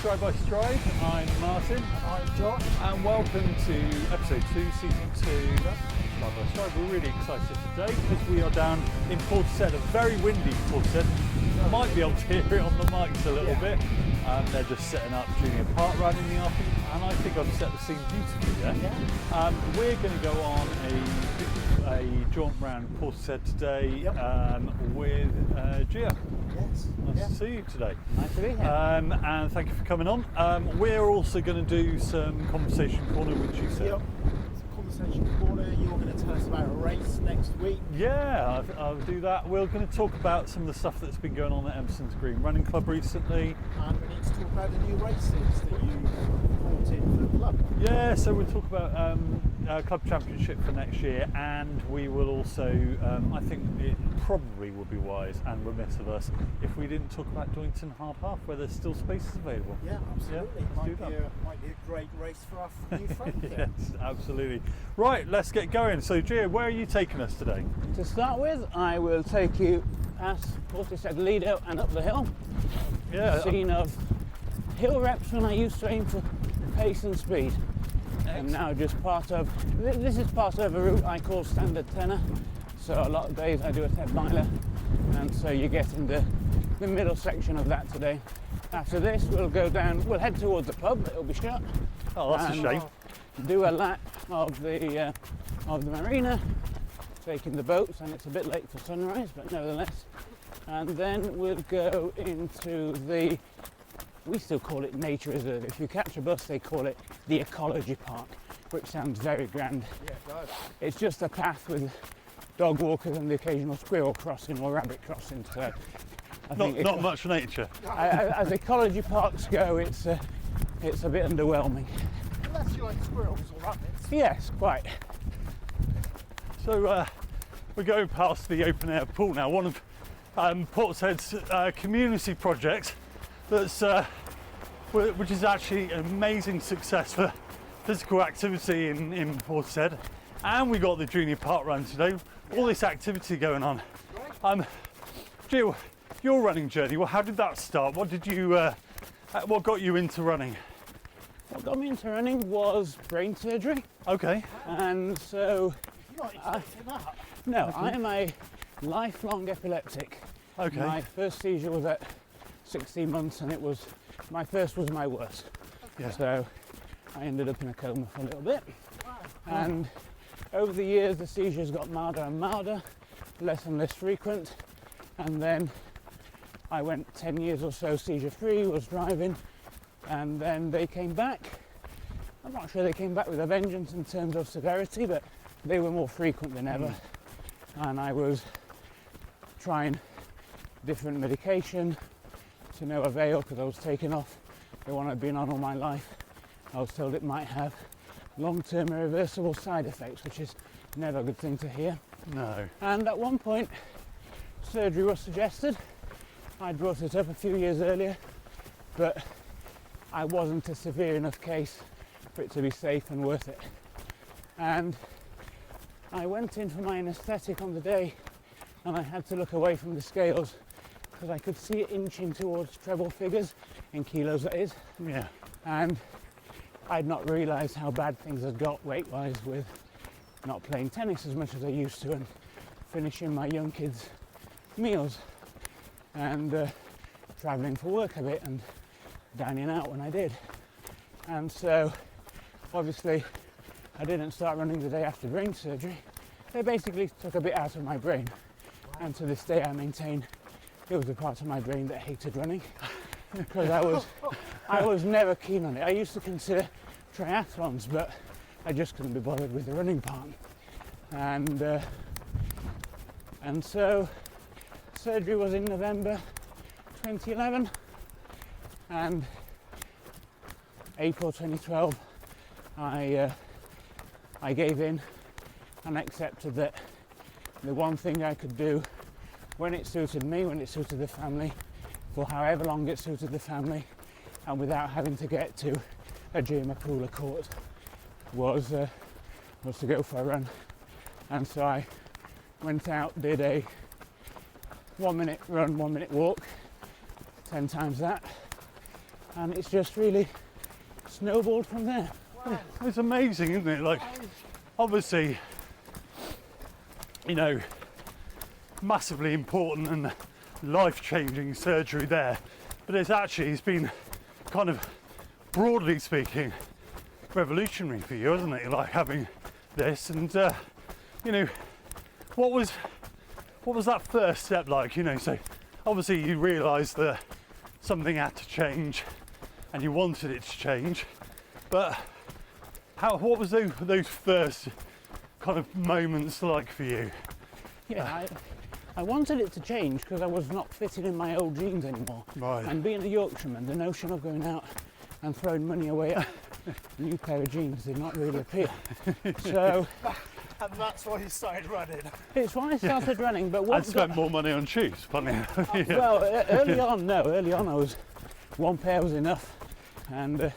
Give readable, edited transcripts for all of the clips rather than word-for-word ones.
Stride by Stride. I'm Martin. I'm Josh. And welcome to episode 2, season 2 Stride by Stride. We're really excited today because we are down in Portishead, a very windy Portishead. Might be able to hear it on the mics a little bit. They're just setting up Junior Park Run in the afternoon, and I think I've set the scene beautifully there. We're going to go on a jaunt round Portishead today with Gia. Yes. Nice to see you today. Nice to be here. And thank you for coming on. We're also going to do some conversation corner, which you said. Yep. Conversation corner. You're going to tell us about a race next week. Yeah, I'll do that. We're going to talk about some of the stuff that's been going on at Emerson's Green Running Club recently. And we need to talk about the new races that you brought in for the club. Yeah, so we'll talk about club championship for next year, and we will also, I think it probably would be wise and remiss of us if we didn't talk about Donington Hard Half, where there's still spaces available. Yeah, absolutely. Yeah, let's do that. Might be a great race for our new friend here. Yes, absolutely. Right, let's get going. So, Gia, where are you taking us today? To start with, I will take you past Portishead Lido and up the hill. Yeah. Scene of hill reps when I used to aim for pace and speed. And now just part of, this is part of a route I call standard tenor. So a lot of days I do a 10 miler, and so you get in the middle section of that today. After this we'll go down, we'll head towards the pub, it'll be shut. Oh, that's a shame. Do a lap of the marina, taking the boats, and it's a bit late for sunrise, but nevertheless. And then we'll go into we still call it nature reserve. If you catch a bus, they call it the ecology park, which sounds very grand. Yeah, it does. It's just a path with dog walkers and the occasional squirrel crossing or rabbit crossing. So I think Not much nature. as ecology parks go, it's a bit underwhelming. Unless you like squirrels or rabbits. Yes, quite. So we're going past the open air pool now, one of Portishead's community projects that's which is actually an amazing success for physical activity in Portishead. And we got the Junior Park Run today. All this activity going on. Jill, your running journey. Well, how did that start? What did you? What got you into running? What got me into running was brain surgery. Okay. And so, You're not expecting that. no, I am a lifelong epileptic. Okay. My first seizure was at 16 months, and my first was my worst. Yeah. So I ended up in a coma for a little bit. Wow. And over the years the seizures got milder and milder, less and less frequent, and then I went 10 years or so seizure free, was driving, and then they came back. I'm not sure they came back with a vengeance in terms of severity, but they were more frequent than ever. And I was trying different medication to no avail because I was taken off the one I'd been on all my life. I was told it might have long-term irreversible side effects, which is never a good thing to hear. No. And at one point, surgery was suggested. I'd brought it up a few years earlier, but I wasn't a severe enough case for it to be safe and worth it. And I went in for my anaesthetic on the day, and I had to look away from the scales because I could see it inching towards treble figures, in kilos that is. Yeah. And I'd not realised how bad things had got weight-wise with not playing tennis as much as I used to and finishing my young kids' meals and travelling for work a bit and dining out when I did. And so obviously I didn't start running the day after brain surgery. They basically took a bit out of my brain, and to this day I maintain it was a part of my brain that hated running because I was never keen on it. I used to consider triathlons, but I just couldn't be bothered with the running part. And so surgery was in November 2011, and April 2012 I gave in and accepted that the one thing I could do when it suited me, when it suited the family, for however long it suited the family, and without having to get to a gym, a pool, a court, was to go for a run. And so I went out, did a 1 minute run, 1 minute walk, 10 times that, and it's just really snowballed from there. Wow. It's amazing, isn't it? Like, obviously, you know, massively important and life-changing surgery there, but it's been kind of, broadly speaking, revolutionary for you, hasn't it? Like having this, and you know, what was that first step like? You know, so obviously you realised that something had to change, and you wanted it to change, but what was those first kind of moments like for you? Yeah, I wanted it to change because I was not fitting in my old jeans anymore. Right. And being a Yorkshireman, the notion of going out and throwing money away at a new pair of jeans did not really appeal. So, And that's why you started running. it's why I started running. But what I'd spent more money on shoes, funny enough. Yeah. well, early on I was, one pair was enough, and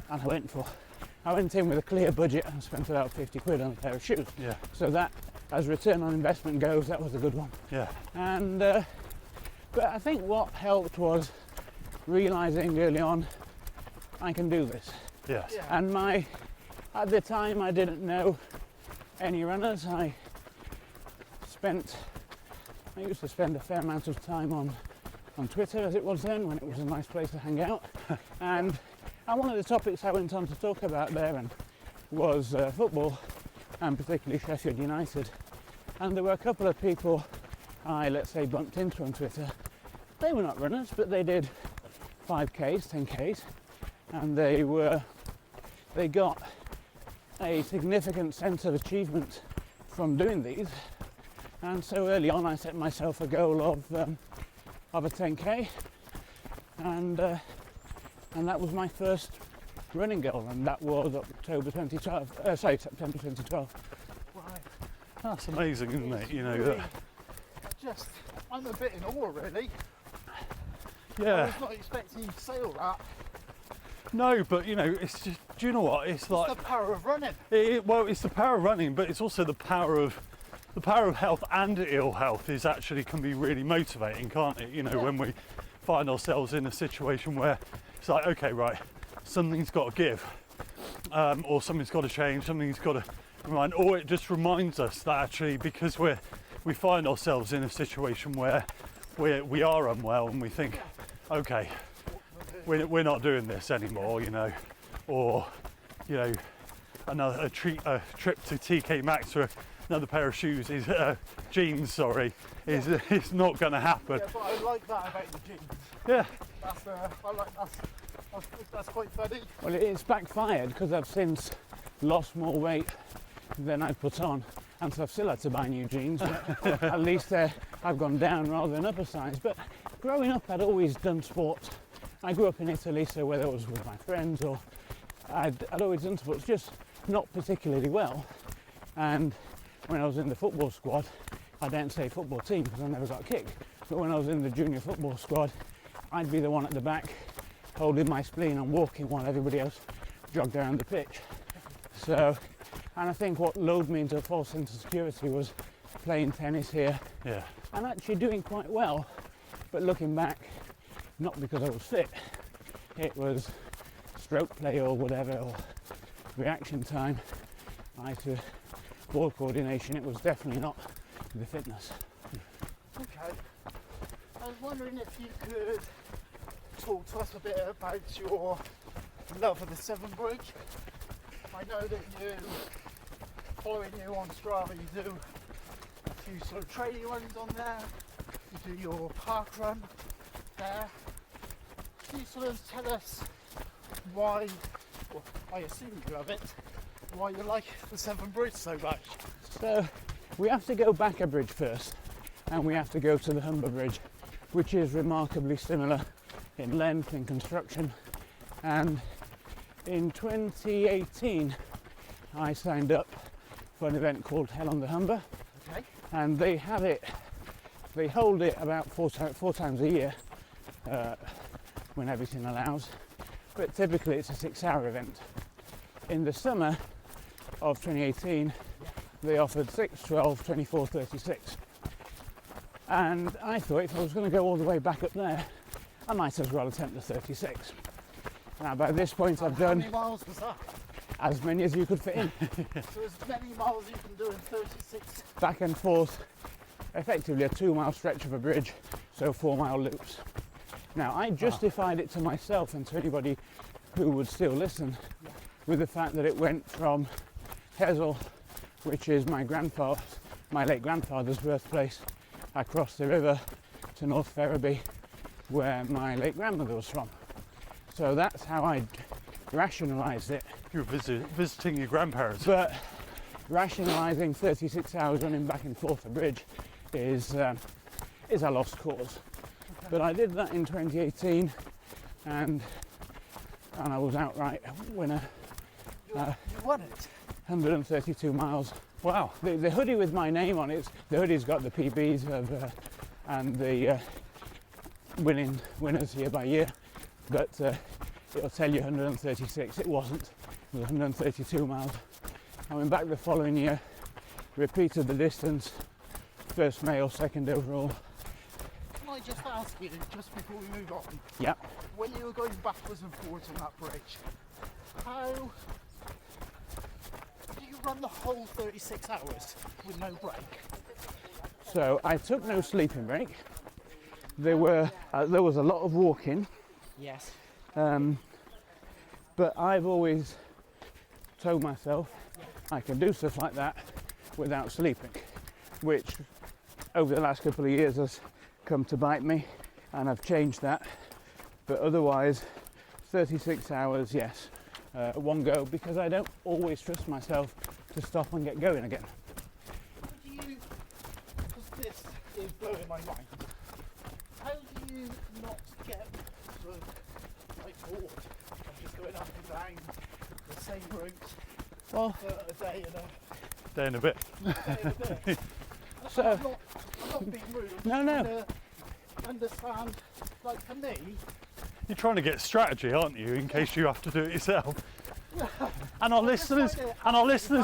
I went in with a clear budget and spent about 50 quid on a pair of shoes. Yeah, So that, as return on investment goes, that was a good one. yeah, And but I think what helped was realising early on I can do this. yes, Yeah. And at the time I didn't know any runners. I used to spend a fair amount of time on Twitter, as it was then, when it was a nice place to hang out. And one of the topics I went on to talk about there was football, and particularly Sheffield United. And there were a couple of people I, let's say, bumped into on Twitter. They were not runners, but they did 5Ks, 10Ks, and they got a significant sense of achievement from doing these. And so early on I set myself a goal of a 10K, and that was my first running goal, and that was September 2012. Right. that's amazing, isn't it? You know, Really, I'm a bit in awe, really. I yeah, was not expecting you to say all that. no, but you know, it's just, do you know what? It's like, It's the power of running. well, it's the power of running, but it's also the power of health and ill health can be really motivating, can't it? You know, Yeah. when we find ourselves in a situation where it's like, okay, right, something's got to give, or something's got to change, something's got to remind, or it just reminds us that actually, because we find ourselves in a situation where we are unwell, and we think, okay, we're not doing this anymore, you know, or you know, a trip to TK Maxx for another pair of shoes jeans, is not going to happen. Yeah, but I like that about the jeans. Yeah, That's quite funny. Well, it's backfired because I've since lost more weight than I put on, and so I've still had to buy new jeans, but at least I've gone down rather than up a size. But growing up I'd always done sports. I grew up in Italy, so whether it was with my friends or I'd always done sports, just not particularly well. And when I was in the football squad, I don't say football team because I never got kicked, but when I was in the junior football squad, I'd be the one at the back holding my spleen and walking while everybody else jogged around the pitch. So, and I think what lulled me into a false sense of security was playing tennis here yeah, and actually doing quite well, but looking back, not because I was fit, it was stroke play or whatever, or reaction time, eye to ball coordination. It was definitely not the fitness. Okay. I was wondering if you could talk to us a bit about your love of the Severn Bridge. I know that following you on Strava, you do a few sort of training runs on there. You do your park run there. Can you sort of tell us why, well, I assume you love it, why you like the Severn Bridge so much? So we have to go back a bridge first, and we have to go to the Humber Bridge, which is remarkably similar in length, in construction. And in 2018 I signed up for an event called Hell on the Humber, Okay. and they hold it about four times a year when everything allows, but typically it's a 6-hour event. In the summer of 2018 they offered 6, 12, 24, 36, and I thought if I was going to go all the way back up there, I might as well attempt the 36. Now by this point I've How done many miles was that? as many as you could fit in, So as many miles you can do in 36. back and forth, effectively a 2-mile stretch of a bridge, so 4-mile loops. Now I justified it to myself and to anybody who would still listen with the fact that it went from Hessel, which is my late grandfather's birthplace, across the river to North Ferriby, where my late grandmother was from. So that's how I rationalised it. You're visiting your grandparents. But rationalising 36 hours running back and forth a bridge is a lost cause. But I did that in 2018, and I was outright winner. You won it. 132 miles. Wow. The hoodie with my name on it, the hoodie's got the PBs of, and the winners year by year, but it'll tell you 136. It wasn't. It was 132 miles. I went back the following year, repeated the distance, first male, second overall. Can I just ask you, just before we move on, Yeah. when you were going backwards and forwards on that bridge, how do you run the whole 36 hours with no break? So I took no sleeping break. There was a lot of walking, Yes. but I've always told myself I can do stuff like that without sleeping, which over the last couple of years has come to bite me, and I've changed that. But otherwise, 36 hours, yes, one go, because I don't always trust myself to stop and get going again. How do you, because this is blowing my mind, how do you not get sort of like bored of just going up and down the same route Well, for a day and Day and a bit. a bit? so I'm not being rude. I'm No, just trying to understand, like for me, You're trying to get strategy, aren't you, in case you have to do it yourself? And our listeners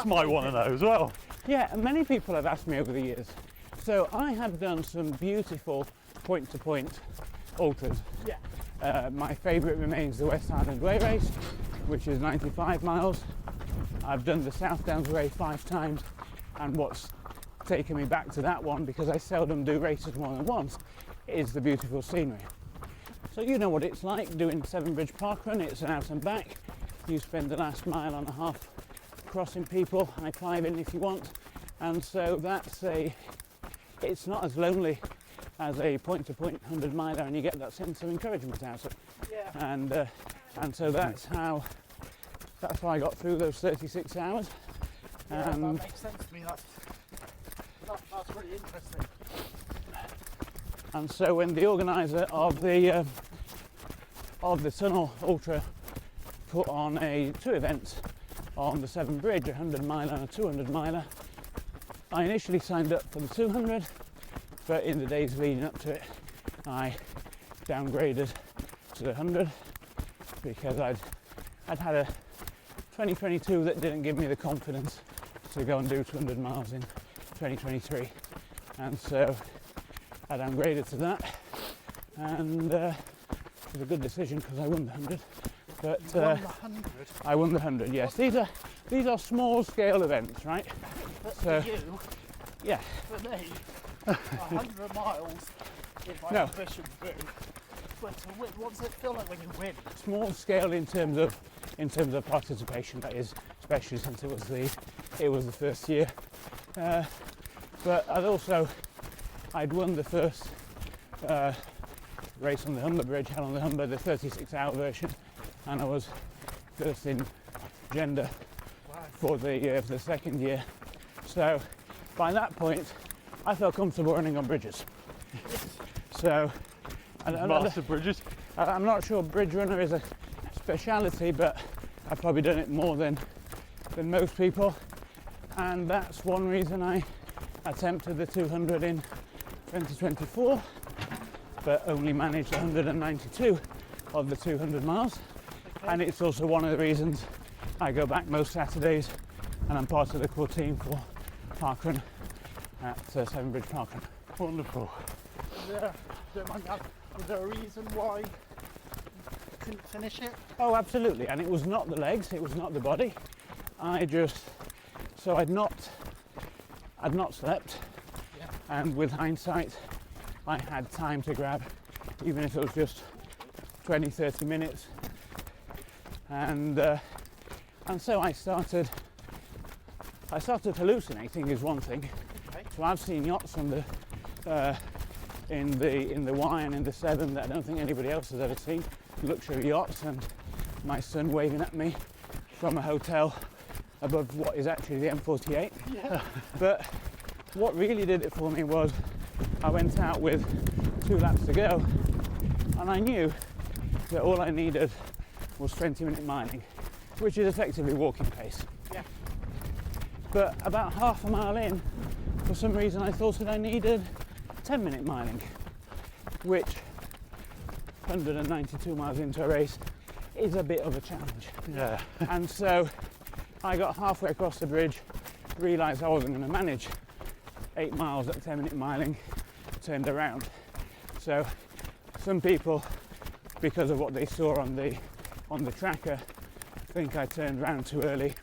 might want to know as well. yeah, many people have asked me over the years. So I have done some beautiful point-to-point ultras. yeah, My favourite remains the West Highland Way race, which is 95 miles. I've done the South Downs Way 5 times, and what's taken me back to that one, because I seldom do races more than once, is the beautiful scenery. So you know what it's like doing Seven Bridge Parkrun. It's an out and back. You spend the last mile and a half crossing people, high-fiving if you want, and so it's not as lonely as a point-to-point 100 miler, and you get that sense of encouragement out of it. yeah. And so that's how I got through those 36 hours. Yeah, that And makes sense to me. That's really interesting. And so when the organiser of the Tunnel Ultra put on two events on the Severn Bridge, a 100 miler and a 200 miler, I initially signed up for the 200, but in the days leading up to it, I downgraded to the 100 because I'd had a 2022 that didn't give me the confidence to go and do 200 miles in 2023, and so I downgraded to that, and it was a good decision because I won the 100. But You won the 100. I won the 100. Yes, these are small scale events, right? But So- for you, Yeah. for me, 100 miles is my No. ambition to do. But to win, what's it feel like when you win? Small scale in terms of participation, that is, especially since it was the first year. But I'd won the first race on the Humber Bridge, held on the Humber, the 36-hour version, and I was first in gender for the second year. So by that point, I felt comfortable running on bridges. So Master Bridges. I'm not sure bridge runner is a speciality, but I've probably done it more than most people, and that's one reason I attempted the 200 in 2024, but only managed 192 of the 200 miles. And it's also one of the reasons I go back most Saturdays, and I'm part of the core team for Parkrun at Severn Bridge Parkrun. Wonderful. Yeah, don't mind that. Was there a reason why you couldn't finish it? Oh, absolutely. And it was not the legs, it was not the body. I'd not slept, Yeah. and with hindsight, I had time to grab, even if it was just 20, 30 minutes. And so I started hallucinating is one thing. Okay. So I've seen yachts on in the Y and in the 7 that I don't think anybody else has ever seen, luxury yachts, and my son waving at me from a hotel above what is actually the M48. Yeah. But what really did it for me was I went out with 2 laps to go, and I knew that all I needed was 20-minute miling, which is effectively walking pace. Yeah. But about half a mile in, for some reason I thought that I needed 10-minute miling, which 192 miles into a race is a bit of a challenge. Yeah. And so I got halfway across the bridge, realised I wasn't going to manage 8 miles at 10-minute miling, turned around. So some people, because of what they saw on the tracker, think I turned round too early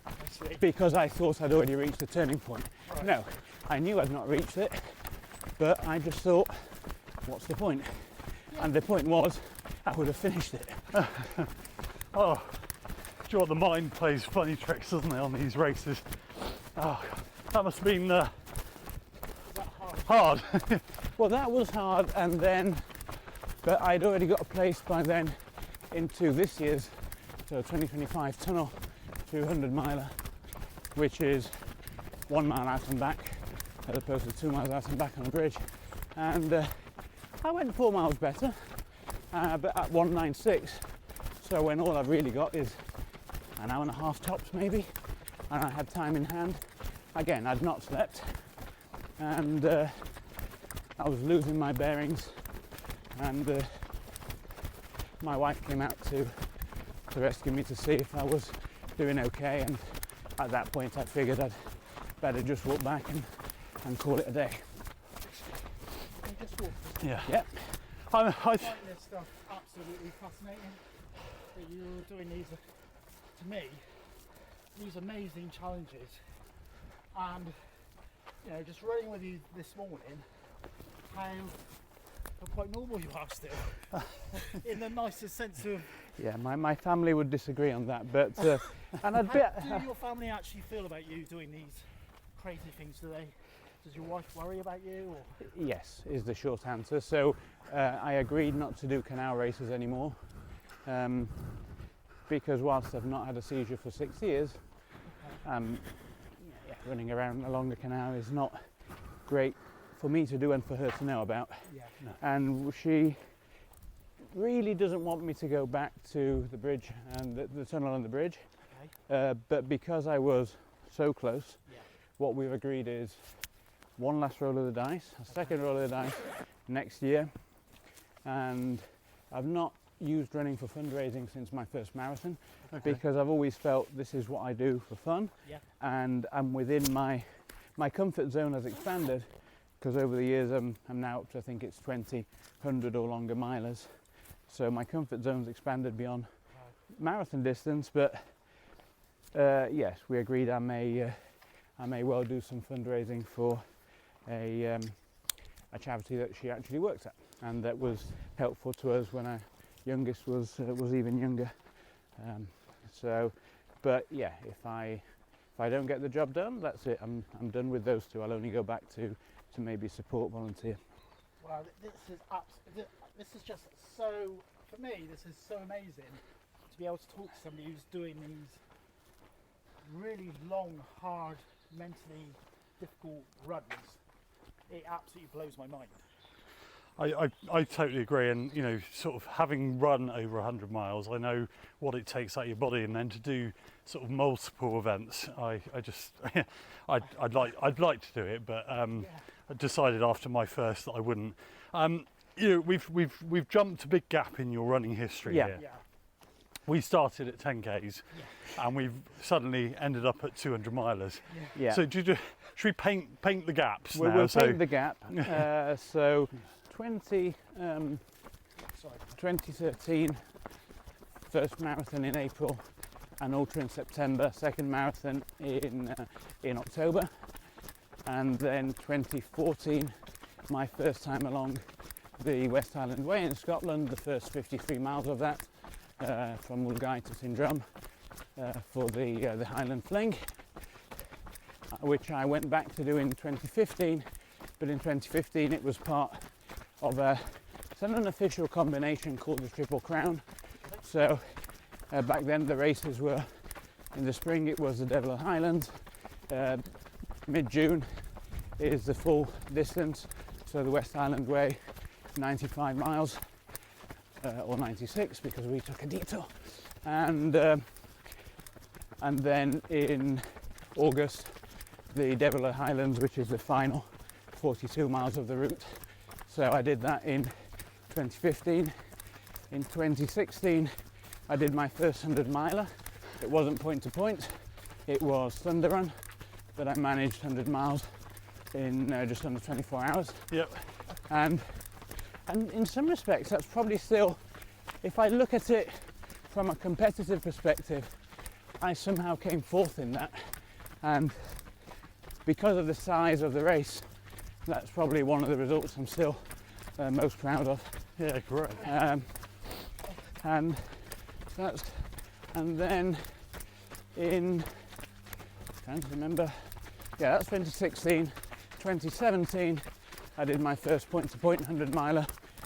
because I thought I'd already reached the turning point. Right. No, I knew I'd not reached it, but I just thought, what's the point? And the point was, I would have finished it. Oh, do you know what, the mind plays funny tricks, doesn't it, on these races? Oh, that must have been hard. Well, that was hard, but I'd already got a place by then into this year's, so 2025 tunnel 200 miler, which is 1 mile out and back, as opposed to 2 miles out and back on a bridge. And I went 4 miles better, but at 196. So when all I've really got is an hour and a half tops maybe, and I had time in hand. Again, I'd not slept, and I was losing my bearings, and my wife came out to rescue me to see if I was doing okay, and at that point I figured I'd better just walk back and call it a day. And just walk. Yeah. Yep. I Find this stuff absolutely fascinating. That you're doing these, to me, these amazing challenges, and just running with you this morning, how quite normal you are still, in the nicest sense of. Yeah, my family would disagree on that, but and I'd How do your family actually feel about you doing these crazy things? Does your wife worry about you? Or? yes, is the short answer. So I agreed not to do canal races anymore, because whilst I've not had a seizure for 6 years, running around along the canal is not great for me to do and for her to know about. Yeah. No. And she really doesn't want me to go back to the bridge and the tunnel and the bridge, but because I was so close, what we've agreed is one last roll of the dice, a second roll of the dice next year. And I've not used running for fundraising since my first marathon, because I've always felt this is what I do for fun, and I'm within my comfort zone has expanded, because over the years I'm now up to, I think it's 20, 100 or longer milers. So my comfort zone's expanded beyond marathon distance, but yes, we agreed I may well do some fundraising for a charity that she actually works at, and that was helpful to us when our youngest was even younger. But yeah, if I don't get the job done, that's it. I'm done with those two. I'll only go back to maybe support volunteer. Wow, this is just so, for me, this is so amazing to be able to talk to somebody who's doing these really long, hard, mentally difficult runs. It absolutely blows my mind. I totally agree, and sort of having run over 100 miles, I know what it takes out of your body, and then to do sort of multiple events, I just I'd like to do it, but I decided after my first that I wouldn't. We've jumped a big gap in your running history here. Yeah. We started at 10Ks, and we've suddenly ended up at 200 milers. Yeah. So should we paint the gaps now? We'll paint the gap. So Sorry. 2013, first marathon in April, an ultra in September, second marathon in October, and then 2014, my first time along the West Highland Way in Scotland, the first 53 miles of that, from Mulgai to Tindrum, for the Highland Fling, which I went back to do in 2015, but in 2015 it was part of it's an unofficial combination called the Triple Crown. So back then the races were in the spring, it was the Devil of Highlands, mid-June is the full distance, so the West Highland Way, 95 miles, or 96 because we took a detour, and then in August the Devil of Highlands, which is the final 42 miles of the route. So I did that in 2015. In 2016 I did my first 100 miler. It wasn't point to point, it was Thunder Run, but I managed 100 miles in just under 24 hours. Yep. And in some respects that's probably still, if I look at it from a competitive perspective, I somehow came fourth in that, and because of the size of the race, that's probably one of the results I'm still most proud of. Yeah, great. And then in, trying to remember, yeah, that's 2016. 2017 I did my first point to point 100 miler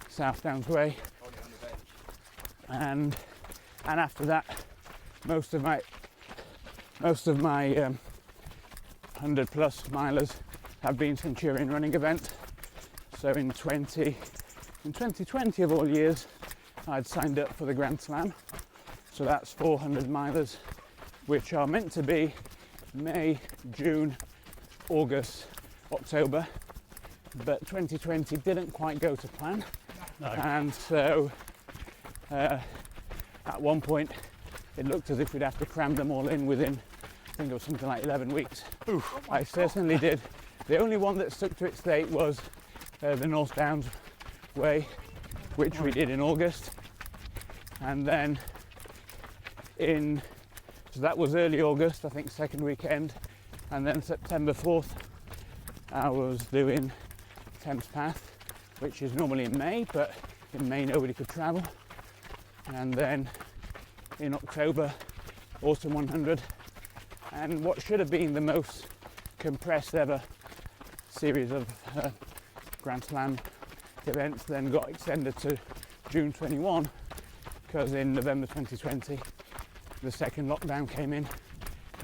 South Downs Way, and after that most of my 100 plus milers have been Centurion running event. So in 2020 of all years I'd signed up for the Grand Slam, so that's 400 milers which are meant to be May, June, August, October, but 2020 didn't quite go to plan. No. And so at one point it looked as if we'd have to cram them all in within, I think it was something like 11 weeks. Oof. I certainly did. The only one that stuck to its date was the North Downs Way, which we did in August. And then so that was early August, I think second weekend. And then September 4th, I was doing Thames Path, which is normally in May, but in May nobody could travel. And then in October, Autumn 100. And what should have been the most compressed ever series of Grand Slam events then got extended to June 21, because in November 2020 the second lockdown came in,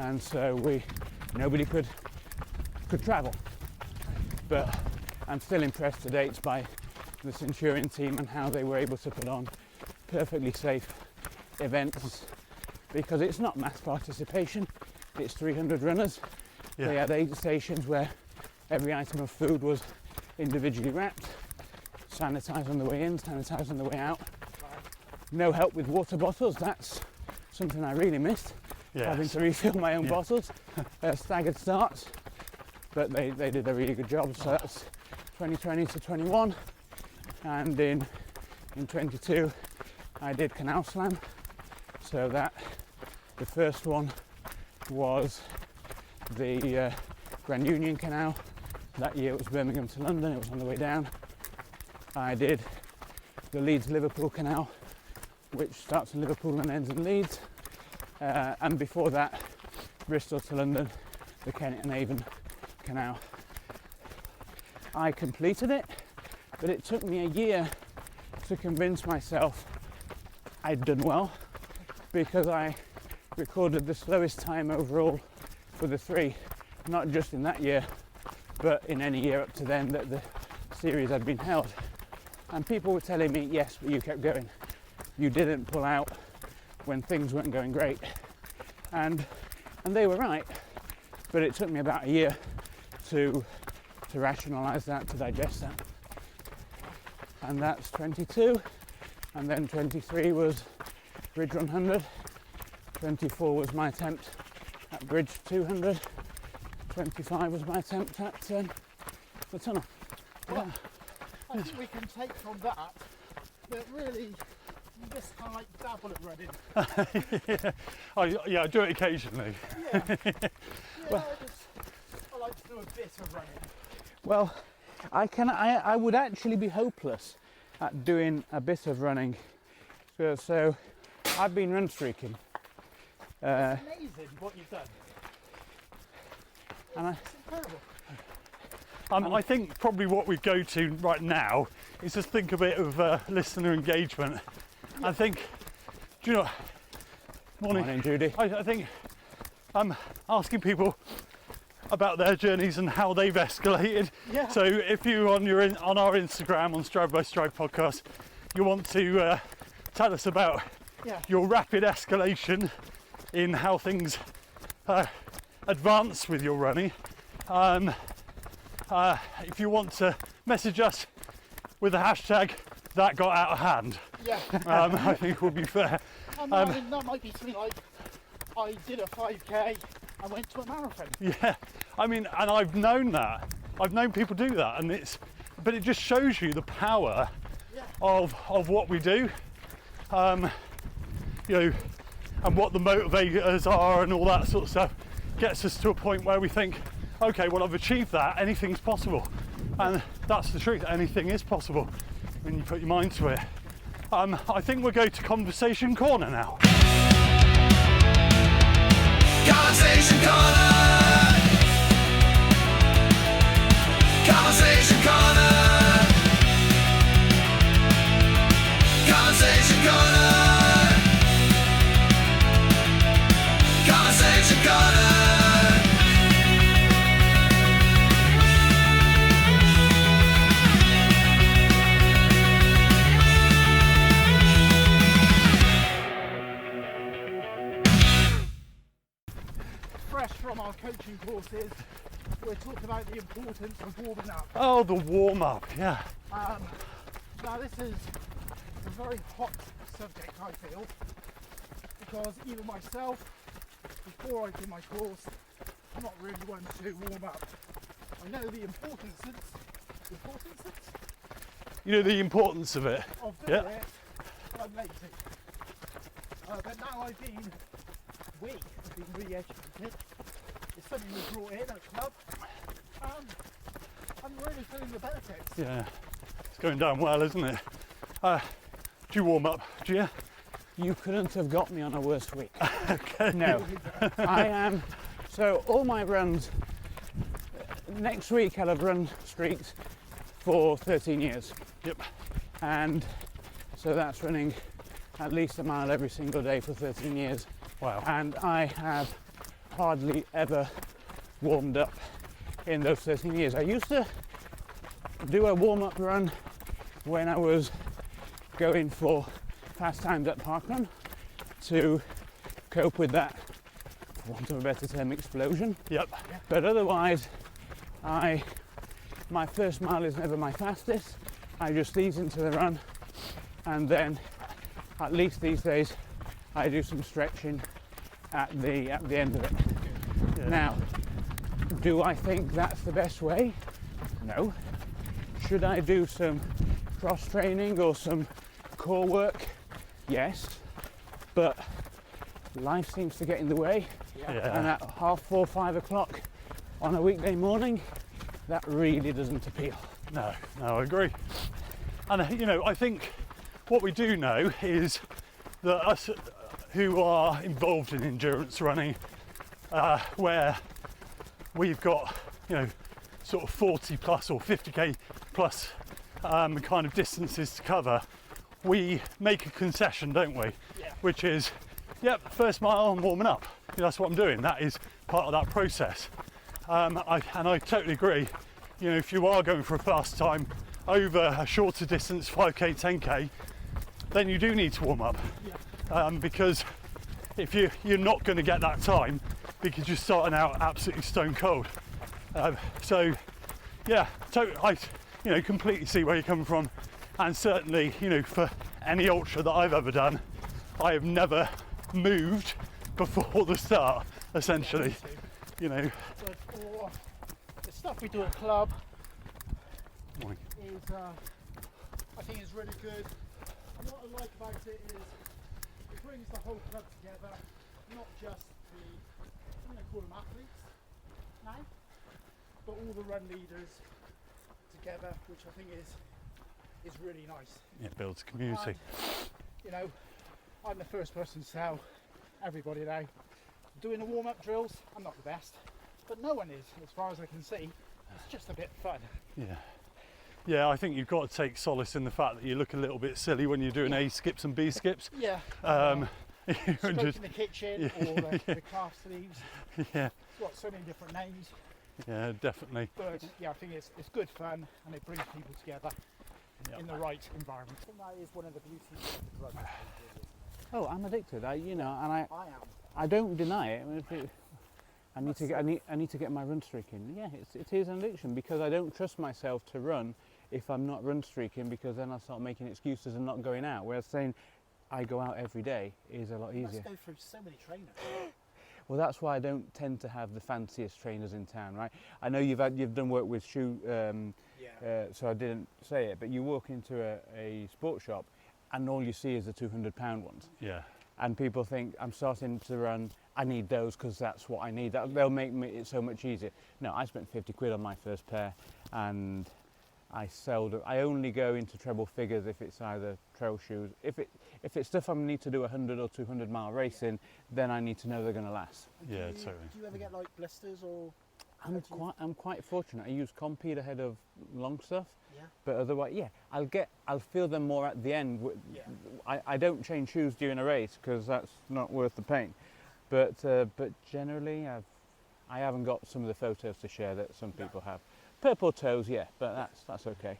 and so nobody could travel. But I'm still impressed to date by the Centurion team and how they were able to put on perfectly safe events, because it's not mass participation, it's 300 runners. Yeah. They had 8 stations where every item of food was individually wrapped, sanitised on the way in, sanitised on the way out. No help with water bottles, that's something I really missed, Yes. having to refill my own Yeah. bottles. Staggered starts, but they did a really good job. So that's 2020 to 21, and in 22 I did Canal Slam. So that the first one was the Grand Union Canal. That year it was Birmingham to London, it was on the way down. I did the Leeds-Liverpool Canal, which starts in Liverpool and ends in Leeds. And before that, Bristol to London, the Kennet and Avon Canal. I completed it, but it took me a year to convince myself I'd done well, because I recorded the slowest time overall for the 3, not just in that year, but in any year up to then that the series had been held. And people were telling me, yes, but you kept going. You didn't pull out when things weren't going great. And they were right, but it took me about a year to rationalise that, to digest that. And that's 22, and then 23 was Bridge 100, 24 was my attempt at Bridge 200, 25 was my attempt at the tunnel. Well, I think we can take from that But really, you just kind of like dabble at running. I do it occasionally. Yeah. I like to do a bit of running. Well, I would actually be hopeless at doing a bit of running. So I've been run streaking. It's amazing what you've done. It's incredible. I think probably what we go to right now is just think a bit of listener engagement. I think, do you know, Morning, Judy. I think I'm asking people about their journeys and how they've escalated. Yeah. So if you on our Instagram, on Stride by Stride podcast, you want to tell us about your rapid escalation in how things advance with your running. If you want to message us with the hashtag that got out of hand, I think would be fair. That might be something like, I did a 5k, I went to a marathon. Yeah, I mean, and I've known that. I've known people do that, but it just shows you the power of what we do, you know, and what the motivators are and all that sort of stuff. Gets us to a point where we think, okay, well, I've achieved that, anything's possible. And that's the truth, anything is possible when you put your mind to it. I think we'll go to Conversation Corner now. Conversation Corner. Conversation Corner. Conversation Corner. Conversation Corner. Fresh from our coaching courses, we're talking about the importance of warming up. Oh, the warm up, yeah. Now this is a very hot subject, I feel, because even myself, before I did my course, I'm not really one to warm up. I know the importance You know the importance of it. of doing it, but I'm lazy. But now I've been re-educated. It's something we brought in at club, and I'm really feeling the benefits. Yeah, it's going down well, isn't it? Do you warm up, do you? You couldn't have got me on a worse week. Okay. No, I am. So all my runs, next week I'll have run streaks for 13 years. Yep. And so that's running at least a mile every single day for 13 years. Wow. And I have hardly ever warmed up in those 13 years. I used to do a warm-up run when I was going for fast times at parkrun to cope with that, for want of a better term, explosion. Yep. But otherwise, my first mile is never my fastest. I just ease into the run, and then at least these days I do some stretching at the end of it. Yeah. Now, do I think that's the best way? No. Should I do some cross training or some core work? Yes. But life seems to get in the way. Yeah. And at 4:30, 5 o'clock on a weekday morning, that really doesn't appeal. No, I agree. And you know, I think what we do know is that us who are involved in endurance running, where we've got, you know, sort of 40 plus or 50k plus kind of distances to cover, we make a concession, don't we? Yeah. Which is, yep, first mile I'm warming up. That's what I'm doing. That is part of that process. And I totally agree. You know, if you are going for a fast time over a shorter distance, 5k, 10k, then you do need to warm up. Yeah. Because if you're not going to get that time because you're starting out absolutely stone cold. So yeah, I completely see where you're coming from, and certainly, you know, for any ultra that I've ever done, I have never moved before the start, essentially. You know. But for the stuff we do at club Morning. is, I think it's really good what I like about it is it brings the whole club together, not just the, I'm going to call them athletes now, but all the run leaders together, which I think is really nice. Yeah, it builds community. And, you know, I'm the first person to tell everybody now, doing the warm-up drills, I'm not the best, but no one is, as far as I can see. It's just a bit fun. Yeah. Yeah, I think you've got to take solace in the fact that you look a little bit silly when you're doing A skips and B skips. Yeah. You're Stroke in the kitchen, or the calf sleeves. Yeah. It's got so many different names. Yeah, definitely. But yeah, I think it's good fun and it brings people together in the right environment. I think that is one of the beauties of the rugby. Oh, I'm addicted. And I am. I don't deny it. I need to get my run streak in. Yeah, it is an addiction because I don't trust myself to run if I'm not run streaking, because then I start making excuses and not going out. Whereas saying I go out every day is a lot easier. You must go through so many trainers. Well, that's why I don't tend to have the fanciest trainers in town, right? I know you've done work with shoe, so I didn't say it, but you walk into a sports shop and all you see is the 200-pound ones. Yeah. And people think I'm starting to run, I need those because that's what I need. They'll make it so much easier. No, I spent 50 quid on my first pair, and I only go into treble figures if it's either trail shoes. If it's stuff I need to do 100 or 200 mile racing, then I need to know they're going to last. Yeah, totally. Do you ever get like blisters or? I'm quite fortunate. I use Compede ahead of long stuff. Yeah. But otherwise, yeah, I'll feel them more at the end. Yeah. I don't change shoes during a race because that's not worth the pain. But generally, I haven't got some of the photos to share that some people have. Purple toes, yeah, but that's okay.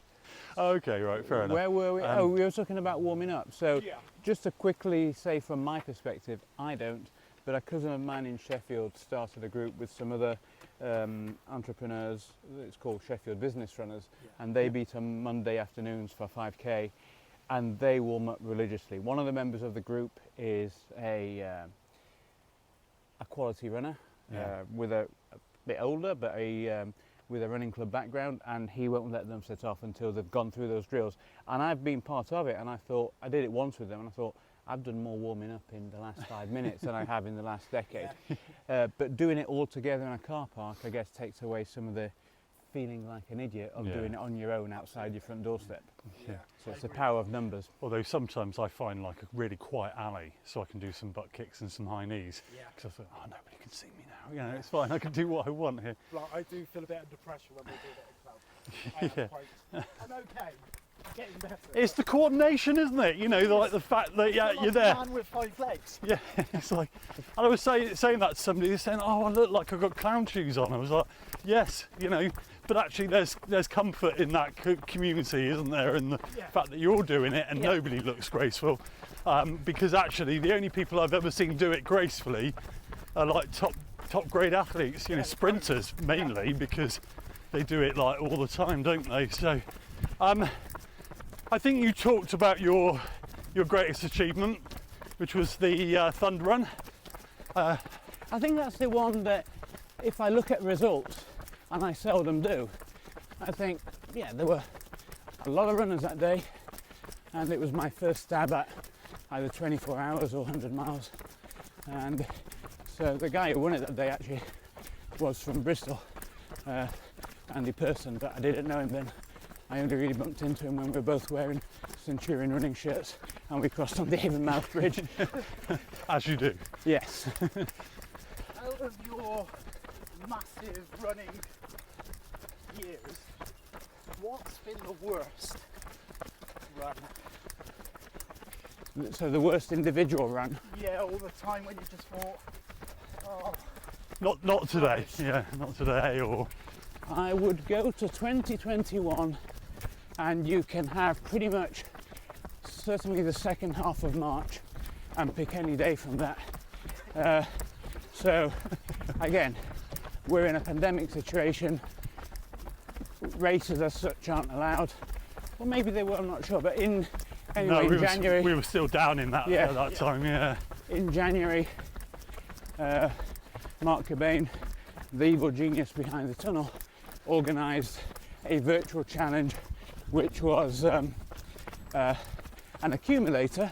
Okay, right, fair enough. Where were we? We were talking about warming up. So just to quickly say from my perspective, I don't, but a cousin of mine in Sheffield started a group with some other entrepreneurs. It's called Sheffield Business Runners, and they meet on Monday afternoons for 5k, and they warm up religiously. One of the members of the group is a quality runner, with a bit older, but with a running club background, and he won't let them set off until they've gone through those drills. And I've been part of it, and I did it once with them, and I thought, I've done more warming up in the last 5 minutes than I have in the last decade. But doing it all together in a car park, I guess, takes away some of the feeling like an idiot of doing it on your own outside your front doorstep. Yeah. So it's the power of numbers. Although sometimes I find like a really quiet alley so I can do some butt kicks and some high knees. Yeah. Because I thought, oh, nobody can see me now. You know, it's fine. I can do what I want here. Like, I do feel a bit under pressure when we do that at club. I'm okay. Getting better. It's the coordination, isn't it? You know, like the fact that you're there. Man with 5 legs. Yeah, it's like, and I was saying that to somebody, they're saying, oh, I look like I've got clown shoes on. I was like, yes, you know, but actually there's comfort in that community, isn't there? And the fact that you're all doing it and nobody looks graceful. Because actually the only people I've ever seen do it gracefully are like top grade athletes, you know, sprinters mainly, because they do it like all the time, don't they? So, I think you talked about your greatest achievement, which was the Thunder Run. I think that's the one that, if I look at results, and I seldom do, I think, yeah, there were a lot of runners that day, and it was my first stab at either 24 hours or 100 miles. And so the guy who won it that day actually was from Bristol, Andy Person, but I didn't know him then. I only really bumped into him when we were both wearing Centurion running shirts and we crossed on the Avonmouth Bridge. As you do. Yes. Out of your massive running years, what's been the worst run? So the worst individual run? Yeah, all the time when you just thought, oh. Not today, yeah, not today, or... I would go to 2021 and you can have pretty much certainly the second half of March and pick any day from that. So again, we're in a pandemic situation, races as such aren't allowed. Well, maybe they were, I'm not sure, but in January... we were still down in that at that time, yeah. In January, Mark Cobain, the evil genius behind the tunnel, organised a virtual challenge which was an an accumulator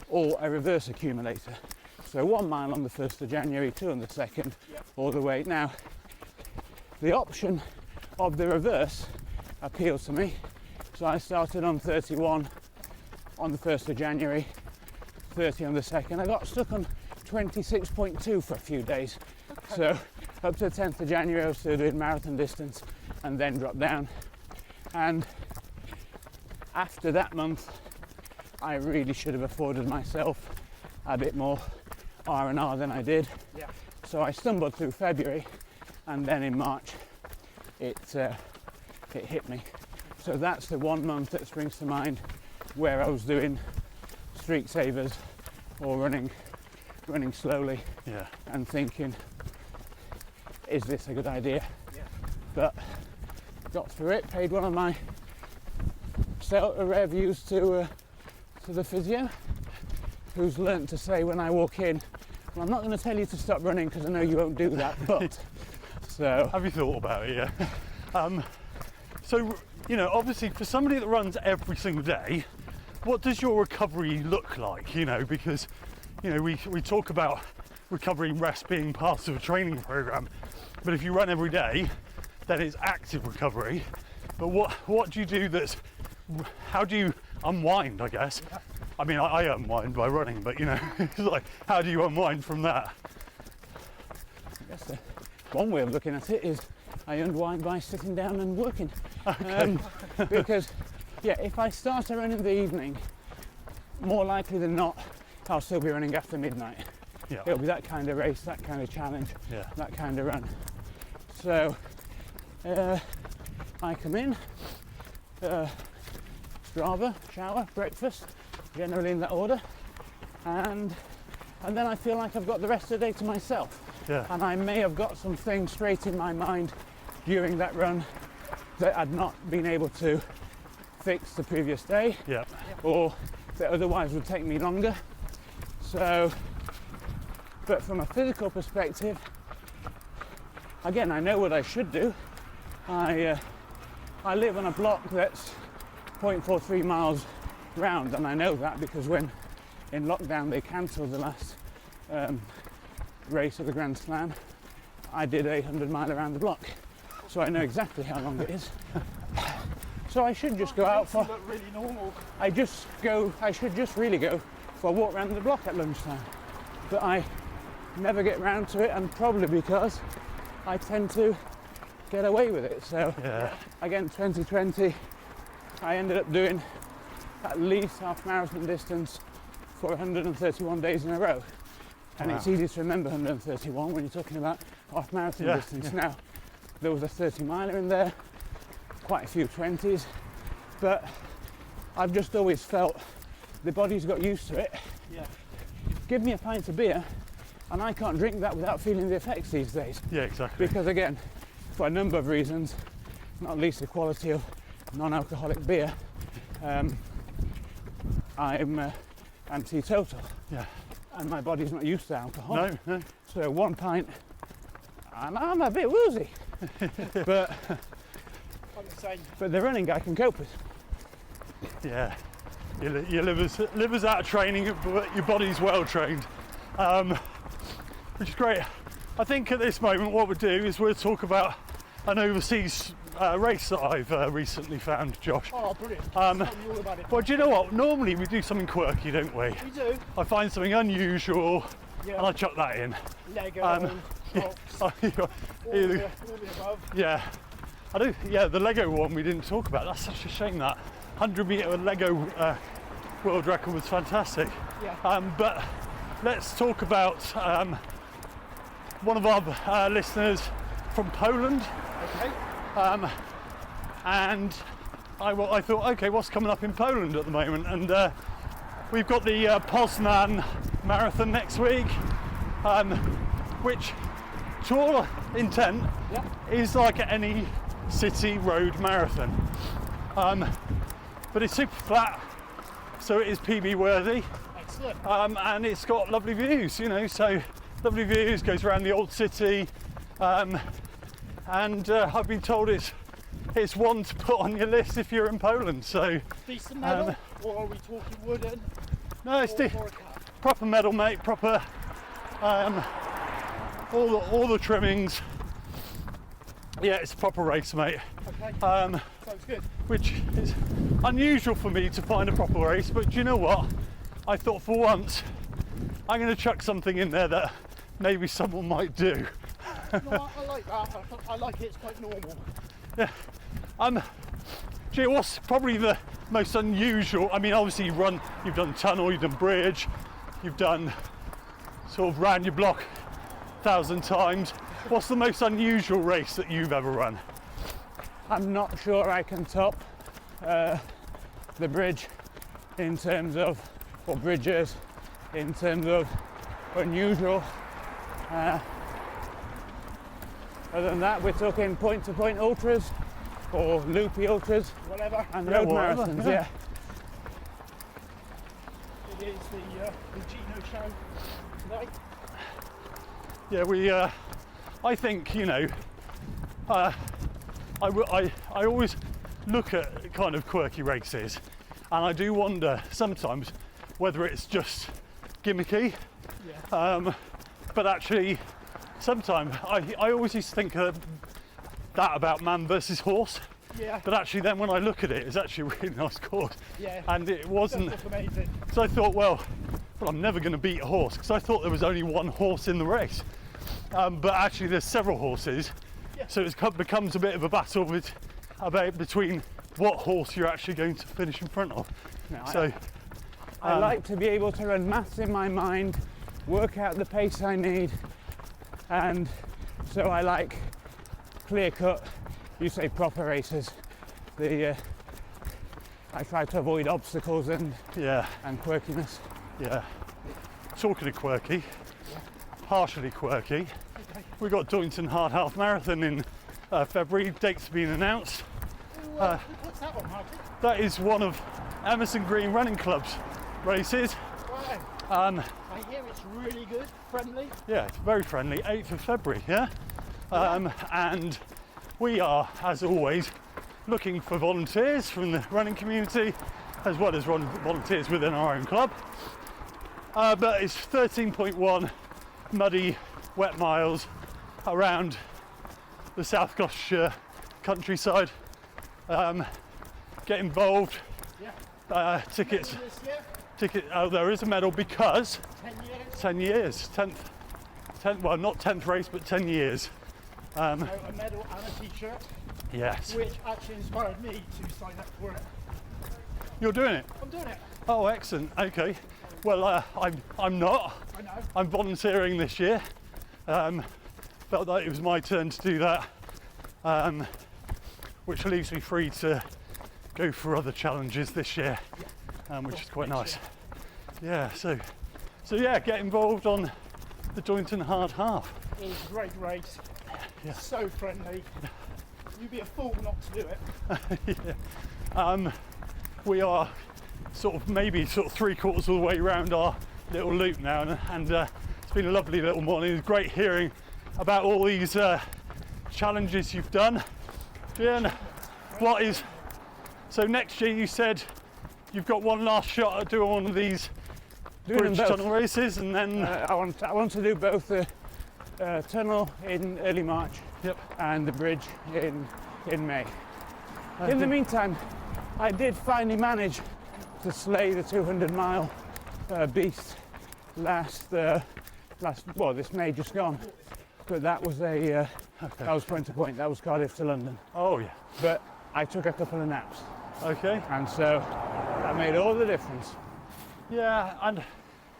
or a reverse accumulator. So 1 mile on the 1st of January, 2 on the 2nd, all the way. Now, the option of the reverse appeals to me. So I started on 31 on the 1st of January, 30 on the 2nd. I got stuck on 26.2 for a few days. So up to the 10th of January I was still doing marathon distance and then dropped down. And after that month I really should have afforded myself a bit more R&R than I did. Yeah. So I stumbled through February and then in March it hit me. So that's the 1 month that springs to mind where I was doing streak savers or running slowly and thinking, is this a good idea? Yeah. But got through it, paid one of my reviews to the physio, who's learnt to say when I walk in, well, I'm not going to tell you to stop running because I know you won't do that, but so. Have you thought about it? Yeah. So, you know, obviously for somebody that runs every single day, what does your recovery look like? You know, because, you know, we talk about recovery and rest being part of a training program, but if you run every day, then it's active recovery. But what do you do how do you unwind, I guess? I mean, I unwind by running, but you know, it's like, how do you unwind from that? I guess one way of looking at it is I unwind by sitting down and working. Okay. Because, yeah, if I start to run in the evening, more likely than not, I'll still be running after midnight. Yeah. It'll be that kind of race, that kind of challenge, Yeah. that kind of run. So, I come in, Strava, shower, breakfast, generally in that order, and then I feel like I've got the rest of the day to myself. Yeah. And I may have got some things straight in my mind during that run that I'd not been able to fix the previous day, Yeah. or that otherwise would take me longer. So, but from a physical perspective, again, I know what I should do. I live on a block that's 0.43 miles round, and I know that because when in lockdown they cancelled the last race of the Grand Slam, I did a 100-mile around the block, so I know exactly how long it is. So I should just go out for. Look really normal. I should just really go for a walk around the block at lunchtime, but I never get round to it, and probably because I tend to get away with it. So Yeah. again, 2020, I ended up doing at least half marathon distance for 131 days in a row. And Wow. it's easy to remember 131 when you're talking about half marathon Yeah, distance. yeah. Now, there was a 30 miler in there, quite a few 20s, but I've just always felt the body's got used to it. Yeah. Give me a pint of beer and I can't drink that without feeling the effects these days. Yeah, exactly. Because again, for a number of reasons, not least the quality of non-alcoholic beer, I'm anti-total, Yeah. and my body's not used to alcohol. No. So 1 pint, and I'm a bit woozy. but I'm the same. the running I can cope with. Yeah. Your liver's out of training, but your body's well trained, which is great. I think at this moment what we'll do is we'll talk about an overseas race that I've recently found, Josh. Oh, brilliant. Um, Tell me all about it. Well, do you know what? Normally we do something quirky, don't we? We do. I find something unusual and I Yeah. chuck that in. Lego, yeah. blocks, all the above. Yeah, I do. Yeah, the Lego one we didn't talk about. That's such a shame. That 100-meter Lego world record was fantastic. Yeah. But let's talk about one of our listeners from Poland, Okay. and I thought, okay, what's coming up in Poland at the moment? And we've got the Poznan Marathon next week, which, to all intent, Yeah. is like any city road marathon, but it's super flat, so it is PB worthy, Excellent. and it's got lovely views, you know, so lovely views, goes around the old city, and I've been told it's one to put on your list if you're in Poland, so Decent medal. or are we talking wooden? No, it's Or a cat? proper metal, mate. Proper. All the trimmings. Yeah, it's a proper race, mate. Okay. Sounds good. Which is unusual for me to find a proper race, but do you know what? I thought for once I'm going to chuck something in there that maybe someone might do. No, I like that. I like it. It's quite normal. Yeah. Gee, what's probably the most unusual? I mean, obviously you've done tunnel, you've done bridge, you've done sort of round your block 1,000 times. What's the most unusual race that you've ever run? I'm not sure I can top the bridge in terms of, or bridges in terms of unusual. Other than that, we're talking point-to-point ultras or loopy ultras Whatever. and Yeah, road whatever, marathons. yeah. Yeah. It is the Gino show tonight. Yeah, I think, you know, I always look at kind of quirky races, and I do wonder sometimes whether it's just gimmicky. Yeah. But actually, sometimes I always used to think that about man versus horse. Yeah. But actually, then when I look at it, it's actually a really nice course. Yeah. And it wasn't. That's amazing. So I thought, well, I'm never going to beat a horse, because I thought there was only one horse in the race. But actually, there's several horses. Yeah. So it becomes a bit of a battle between what horse you're actually going to finish in front of. No, So I like to be able to run maths in my mind, work out the pace I need, and so I like clear-cut, you say proper races. I try to avoid obstacles and yeah, quirkiness. yeah. Talking of quirky, partially quirky, we got Doynton Hard Half Marathon in February. Dates have been announced. What's that one, Martin? That is one of Emerson Green Running Club's races. Wow. I hear it's really good, friendly. Yeah, it's very friendly. 8th of February, yeah? And we are, as always, looking for volunteers from the running community, as well as volunteers within our own club. But it's 13.1 muddy, wet miles around the South Gloucestershire countryside. Get involved. Yeah. Tickets. This year, Oh, there is a medal because 10 years. 10 years. 10th. Well, not 10th race, but 10 years. So a medal and a t-shirt, Yes. which actually inspired me to sign up for it. You're doing it. I'm doing it. Oh, excellent. Okay. Well, I'm not. I know. I'm volunteering this year. Felt like it was my turn to do that, which leaves me free to go for other challenges this year, which is quite nice. Yeah. So yeah, get involved on the Doynton Hard Half. It was a great race. Yeah. So friendly. You'd be a fool not to do it. Yeah. We are maybe 3/4 of the way around our little loop now, and it's been a lovely little morning. It's great hearing about all these challenges you've done. Jen, so next year you said you've got one last shot at doing one of these bridge tunnel races, and then I want to do both the tunnel in early March, yep. and the bridge in May. In the meantime, I did finally manage to slay the 200-mile beast this May just gone. But that was that was point to point. That was Cardiff to London. Oh yeah. But I took a couple of naps, Okay. and so that made all the difference. Yeah, and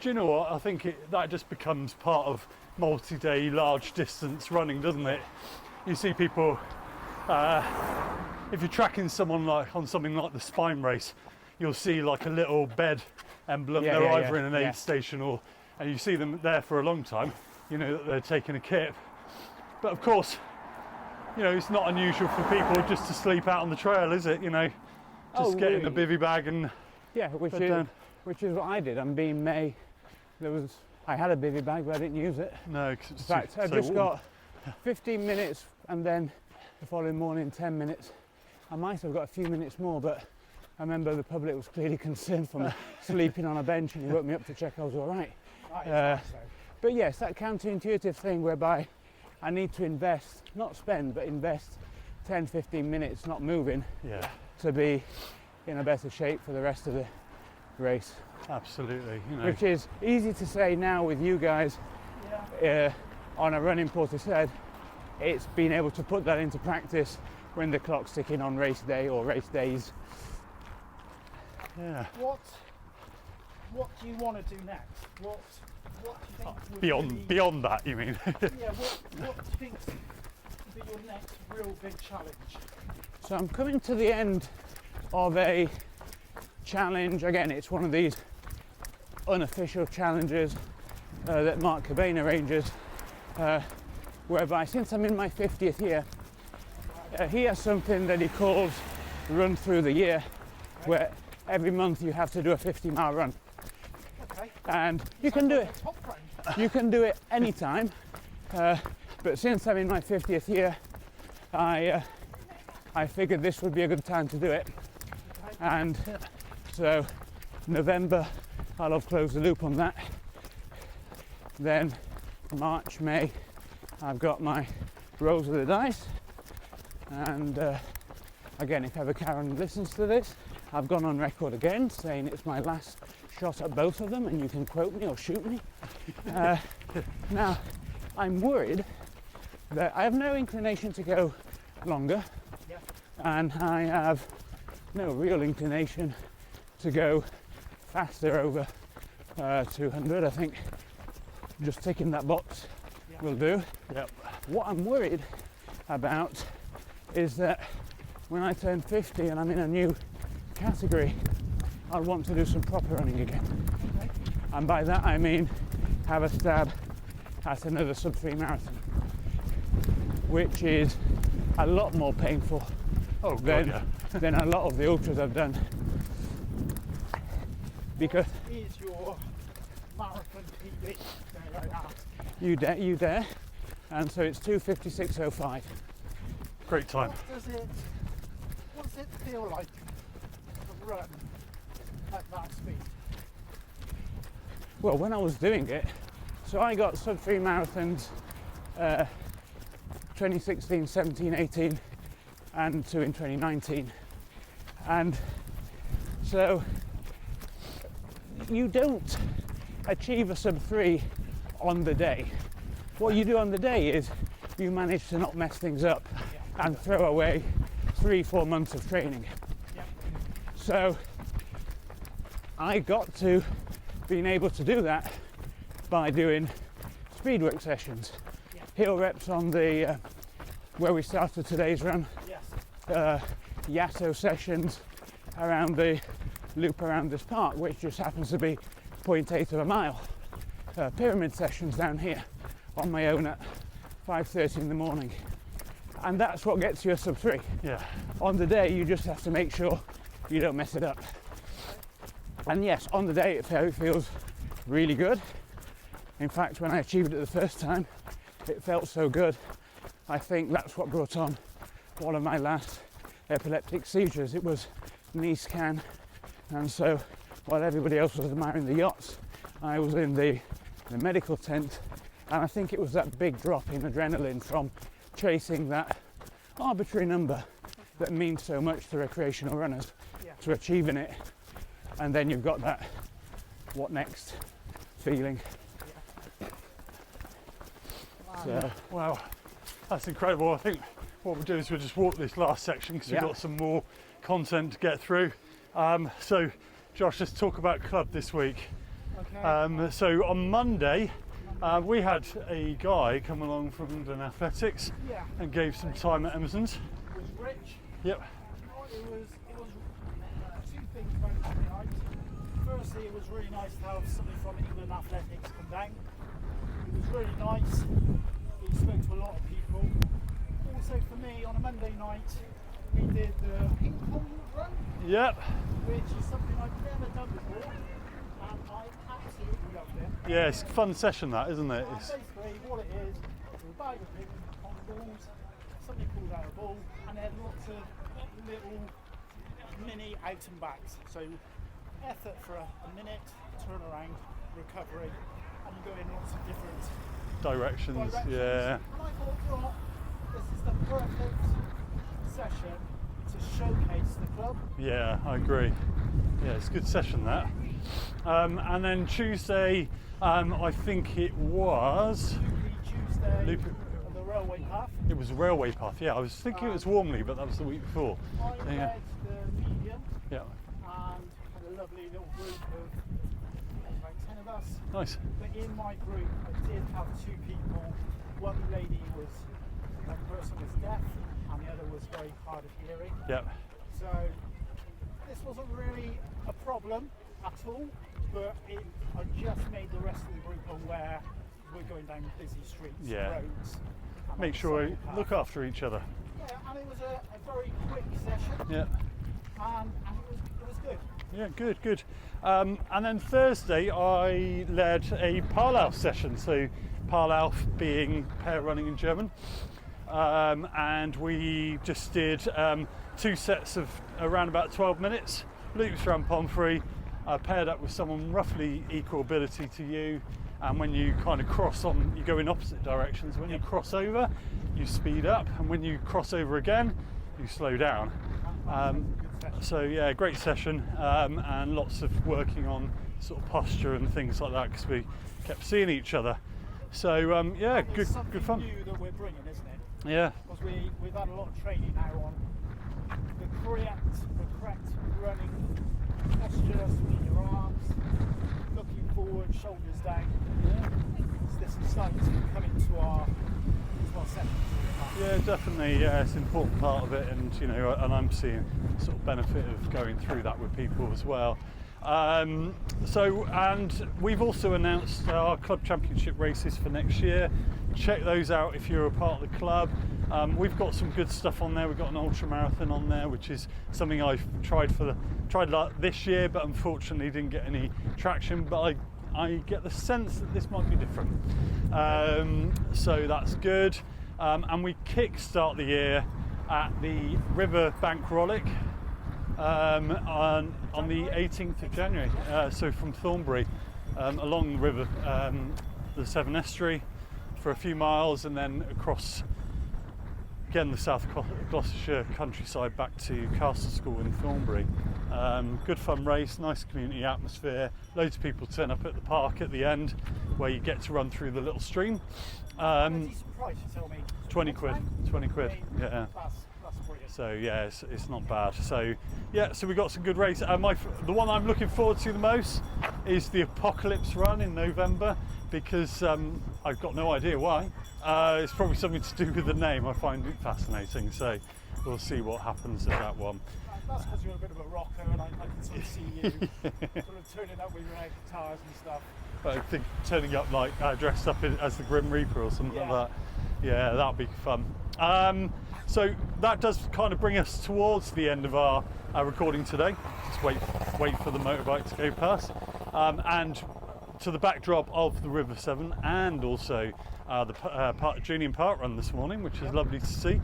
do you know what? I think that just becomes part of multi-day, large distance running, doesn't it? You see people, if you're tracking someone like on something like the Spine race, you'll see like a little bed emblem. They're either in an aid station and you see them there for a long time. You know that they're taking a kip. But of course, you know, it's not unusual for people just to sleep out on the trail, is it? You know, just get in a bivvy bag and which down. is what I did. On being May, I had a bivvy bag, but I didn't use it. No, 'cause it's In fact, so I've just warm. got 15 minutes, and then the following morning 10 minutes. I might have got a few minutes more, but I remember the public was clearly concerned for me sleeping on a bench, and he woke me up to check I was all right. But yes, that counterintuitive thing whereby I need to invest, not spend, but invest 10, 15 minutes not moving Yeah, to be in a better shape for the rest of the race. absolutely. You know, Which is easy to say now with you guys on a running Portishead. It's being able to put that into practice when the clock's ticking on race day or race days. yeah. What do you want to do next? What do you think would really, Beyond that, you mean? yeah, what do you think would be your next real big challenge? So I'm coming to the end of a challenge. Again, it's one of these unofficial challenges that Mark Cobain arranges, whereby since I'm in my 50th year, he has something that he calls Run Through the Year, where every month you have to do a 50-mile run. Okay. And you can do it. Top friend. You can do it anytime, but since I'm in my 50th year, I figured this would be a good time to do it. And so November, I'll have closed the loop on that. Then March, May, I've got my rolls of the dice. And again, if ever Karen listens to this, I've gone on record again saying it's my last shot at both of them, and you can quote me or shoot me. Now, I'm worried that I have no inclination to go longer, and I have no real inclination to go faster over 200. I think just ticking that box will do. Yep. What I'm worried about is that when I turn 50 and I'm in a new category, I'll want to do some proper running again. And by that I mean have a stab at another sub-3 marathon, which is a lot more painful than a lot of the ultras I've done. Because What is your marathon PB? you dare, and so it's 2:56:05. Great time. What does it feel like to run at that speed? Well, when I was doing it, so I got sub-3 marathons 2016, 17, 18 and 2 in 2019, and so you don't achieve a sub-3 on the day. What you do on the day is you manage to not mess things up and throw away 3-4 months of training. So I got to being able to do that by doing speed work sessions, hill reps on the where we started today's run, Yato sessions around the loop around this park, which just happens to be 0.8 of a mile, pyramid sessions down here on my own at 5:30 in the morning, and that's what gets you a sub-3. Yeah. On the day you just have to make sure you don't mess it up. And yes, on the day it feels really good. In fact, when I achieved it the first time, it felt so good. I think that's what brought on one of my last epileptic seizures. It was knee scan, and so while everybody else was admiring the yachts, I was in the medical tent, and I think it was that big drop in adrenaline from chasing that arbitrary number that means so much to recreational runners, to achieving it, and then you've got that what next feeling. So, Wow, that's incredible. I think what we'll do is we'll just walk this last section because we've got some more content to get through. So Josh, let's talk about club this week. Okay. So on Monday, we had a guy come along from London Athletics and gave some time at Emerson's. It was Rich. Yep. It was two things about the night. Firstly, it was really nice to have somebody from England Athletics come down. It was really nice. We spoke to a lot of people. Also for me, on a Monday night, we did the ping pong run, Yep. which is something I've never done before, and I absolutely loved it. Yeah, it's a fun session that, isn't it? And basically what it is a bag of ping pong balls, somebody pulls out a ball, and then lots of little mini out and backs. So effort for a minute, turn around, recovery, and you go in lots of different Directions. Yeah. And I thought, you know what, this is the perfect session to showcase the club. Yeah, I agree. Yeah, it's a good session that. And then Tuesday, I think it was. Tuesday, Loop- the railway path. It was Railway Path. Yeah, I was thinking it was Warmly, but that was the week before. I Yeah. led the medium Yeah. and had a lovely little group of about 10 of us. Nice. But in my group, I did have two people. One lady was, one person was deaf, and the other was very hard of hearing. Yeah. So this wasn't really a problem at all, but I just made the rest of the group aware we're going down busy streets, Yeah. roads. and Make on sure we cycle paths. look after each other. Yeah, and it was a very quick session, Yeah. and it was good. Yeah, good, good. And then Thursday, I led a Parlauf session. So Parlauf being pair running in German. And we just did 2 sets of around about 12 minutes, loops around Pomfrey, paired up with someone roughly equal ability to you. And when you kind of cross on, you go in opposite directions. When you cross over, you speed up. And when you cross over again, you slow down. So yeah, great session, and lots of working on sort of posture and things like that because we kept seeing each other. So yeah, It's good something fun. new that we're bringing, isn't it? Yeah, Because we've had a lot of training now on the correct running posture, swinging your arms, looking forward, shoulders down. So this is starting to come into our sessions. yeah, definitely. Yeah, it's an important part of it, and you know, and I'm seeing sort of benefit of going through that with people as well. So, and we've also announced our club championship races for next year. Check those out if you're a part of the club. We've got some good stuff on there. We've got an ultra marathon on there, which is something I've tried this year, but unfortunately didn't get any traction. But I get the sense that this might be different. So that's good. And we kick-start the year at the River Bank Rollick on the 18th of January. So from Thornbury along the river, the Severn Estuary for a few miles, and then across again the South Gloucestershire countryside back to Castle School in Thornbury. Good fun race, nice community atmosphere, loads of people turn up at the park at the end where you get to run through the little stream. Decent price, you tell me. 20 quid, 20 quid, yeah. That's brilliant. So yeah, it's not bad. So yeah, so we got some good races. The one I'm looking forward to the most is the Apocalypse Run in November, because I've got no idea why. It's probably something to do with the name. I find it fascinating. So we'll see what happens at that one. That's because you're a bit of a rocker, and I can sort of see you sort of turning up with your own guitars and stuff. I think turning up like dressed up as the Grim Reaper or something like that. Yeah, that'll be fun. So that does kind of bring us towards the end of our recording today. Just wait for the motorbike to go past. And to the backdrop of the River Severn, and also the Junior Park Run this morning, which is lovely to see.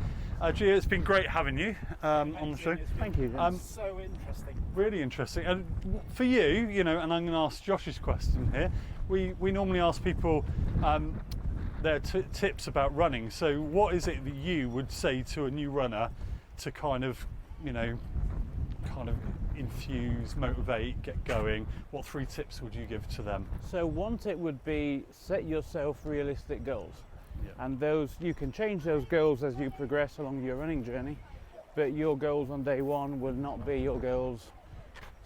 Gia, it's been great having you on the show. Thank you. So interesting. Really interesting. And for you, you know, and I'm going to ask Josh's question here. We normally ask people their tips about running. So what is it that you would say to a new runner to kind of infuse, motivate, get going? What 3 tips would you give to them? So one tip would be set yourself realistic goals. Yeah. And those, you can change those goals as you progress along your running journey, but your goals on day one will not be your goals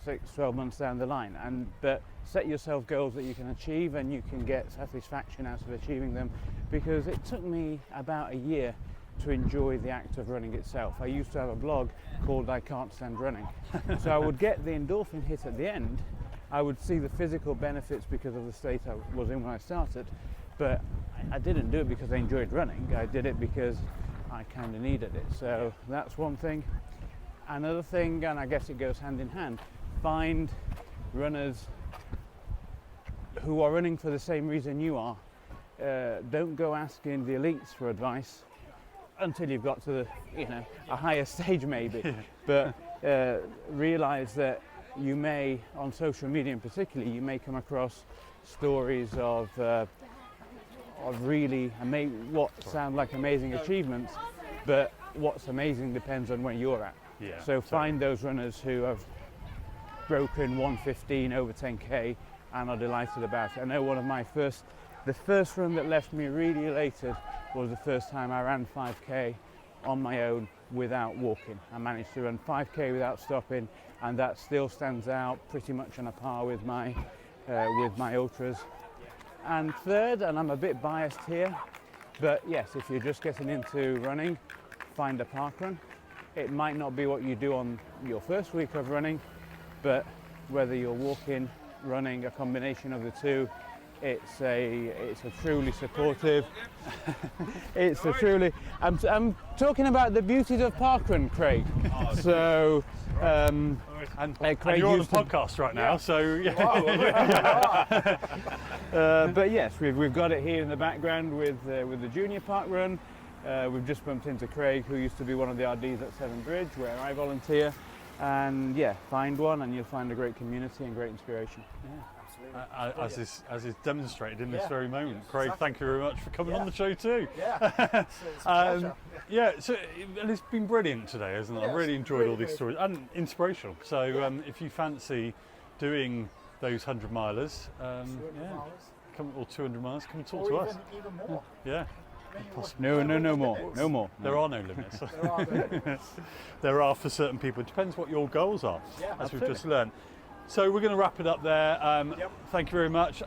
6-12 months down the line. But set yourself goals that you can achieve, and you can get satisfaction out of achieving them, because it took me about a year to enjoy the act of running itself. I used to have a blog called I Can't Stand Running. So I would get the endorphin hit at the end. I would see the physical benefits because of the state I was in when I started, but I didn't do it because I enjoyed running. I did it because I kind of needed it. So that's one thing. Another thing, and I guess it goes hand in hand, find runners who are running for the same reason you are. Don't go asking the elites for advice until you've got to a higher stage maybe. But realise that you may, on social media in particular, you may come across stories of really what sound like amazing achievements, but what's amazing depends on where you're at. Yeah. So find those runners who have broken 1:15 over 10k and are delighted about it. I know one of the first run that left me really elated was the first time I ran 5k on my own without walking. I managed to run 5k without stopping, and that still stands out pretty much on a par with my ultras. And third, and I'm a bit biased here, but yes, if you're just getting into running, find a park run. It might not be what you do on your first week of running, but whether you're walking, running, a combination of the two, it's a truly supportive. I'm talking about the beauties of parkrun, Craig. So, and Craig you're on the used to- podcast right now, so yeah. but yes, we've got it here in the background with the junior park run. We've just bumped into Craig, who used to be one of the RDs at Severn Bridge, where I volunteer. And yeah, find one, and you'll find a great community and great inspiration. As is demonstrated in this very moment. Craig, thank you very much for coming on the show too. Yeah, it's a pleasure. Yeah, so and it's been brilliant today, hasn't it? Yeah, I've really enjoyed really all these good. stories and inspirational. So if you fancy doing those 100 milers, 200 miles. come, or 200 miles, come and talk Or to us. even more. Yeah, No more. there are no limits. There are no limits. There are for certain people. It depends what your goals are, Yeah, as we've just learned. So we're going to wrap it up there. Thank you very much.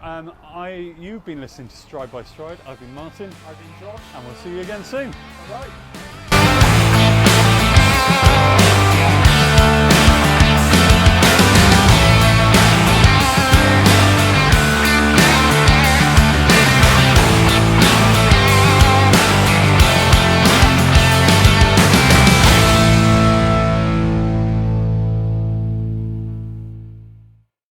You've been listening to Stride by Stride. I've been Martin, I've been John. and we'll see you again soon. All right.